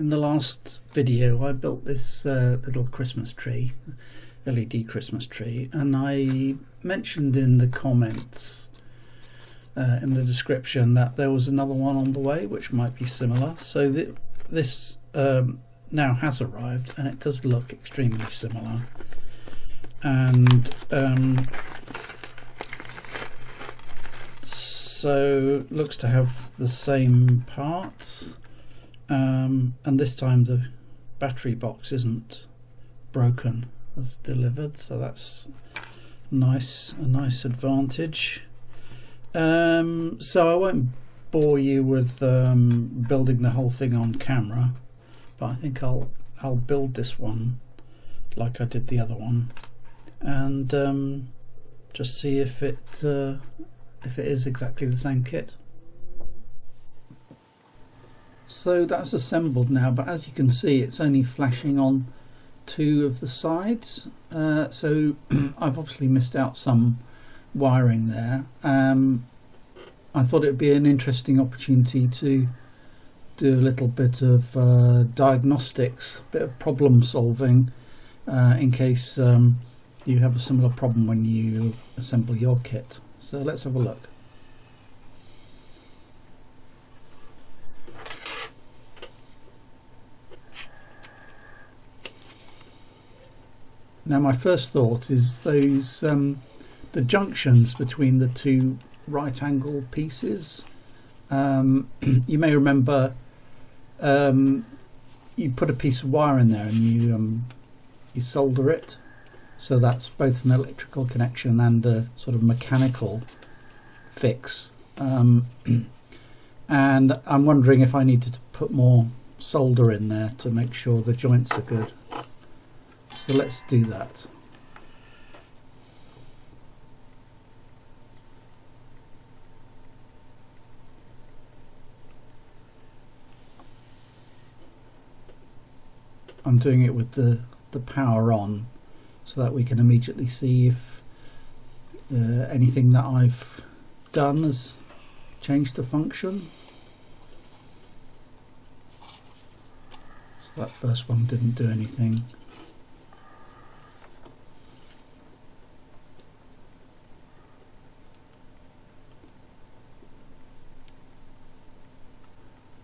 In the last video I built this little Christmas tree, LED Christmas tree, and I mentioned in the comments in the description that there was another one on the way which might be similar. So this now has arrived and it does look extremely similar, and so looks to have the same parts, and this time the battery box isn't broken as delivered, so that's a nice advantage. So I won't bore you with building the whole thing on camera, but I think I'll build this one like I did the other one, and just see if it is exactly the same kit. So that's assembled now, but as you can see it's only flashing on two of the sides, so I've obviously missed out some wiring there. I thought it would be an interesting opportunity to do a little bit of diagnostics, a bit of problem solving, in case you have a similar problem when you assemble your kit. So let's have a look. Now my first thought is those the junctions between the two right angle pieces. You may remember you put a piece of wire in there and you solder it, so that's both an electrical connection and a sort of mechanical fix, and I'm wondering if I needed to put more solder in there to make sure the joints are good. So let's do that. I'm doing it with the power on so that we can immediately see if anything that I've done has changed the function. So that first one didn't do anything.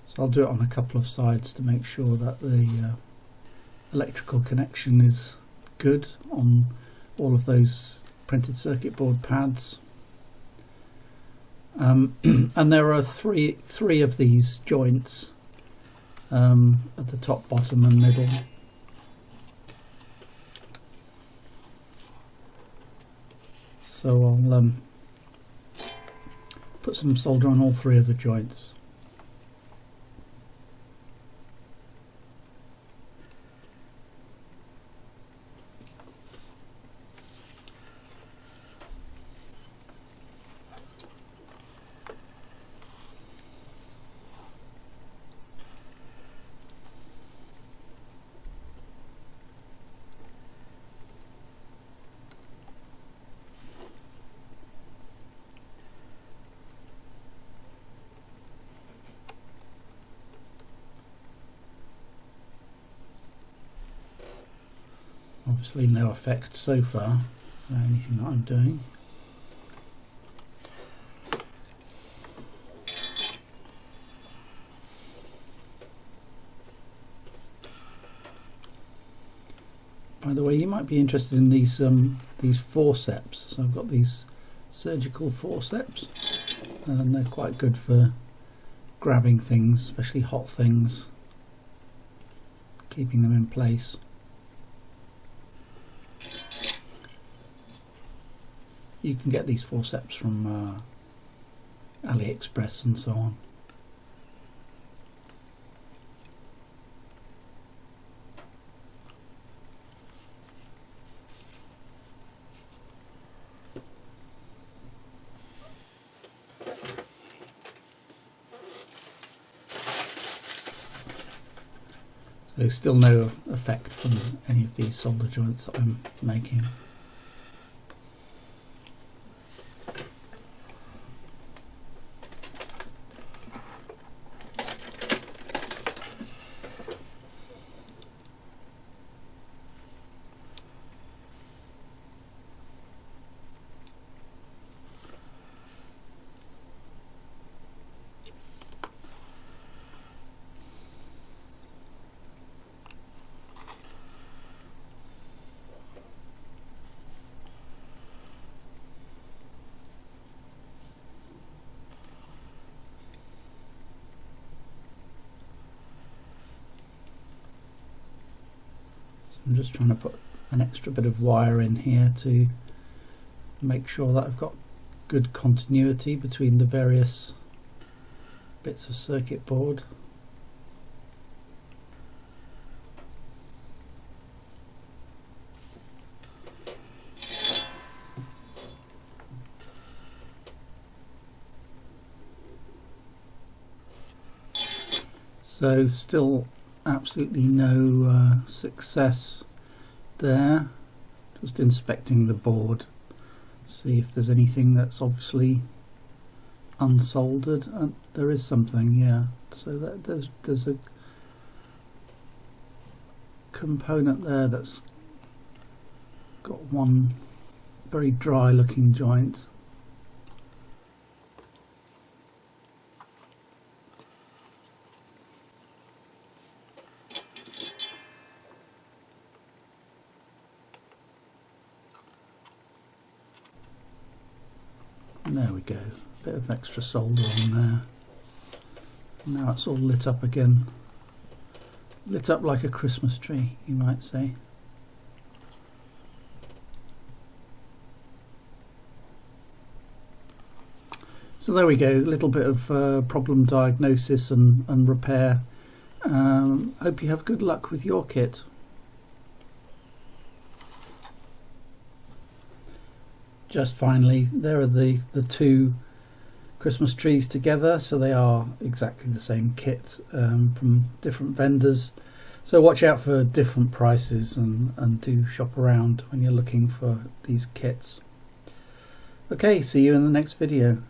So I'll do it on a couple of sides to make sure that the electrical connection is good on all of those printed circuit board pads. And there are three of these joints at the top, bottom and middle. So I'll put some solder on all three of the joints. Obviously no effect so far for anything that I'm doing. By the way, you might be interested in these forceps. So I've got these surgical forceps, and they're quite good for grabbing things, especially hot things, keeping them in place. You can get these forceps from AliExpress and so on. So still no effect from any of these solder joints that I'm making. So I'm just trying to put an extra bit of wire in here to make sure that I've got good continuity between the various bits of circuit board. So still absolutely no success there. Just inspecting the board, see if there's anything that's obviously unsoldered, and there is something, yeah. So that there's a component there that's got one very dry looking joint. There we go, bit of extra solder on there. Now it's all lit up again. Lit up like a Christmas tree, you might say. So there we go, a little bit of problem diagnosis and repair. Hope you have good luck with your kit. Just finally, there are the two Christmas trees together, so they are exactly the same kit from different vendors. So watch out for different prices and do shop around when you're looking for these kits. Okay, see you in the next video.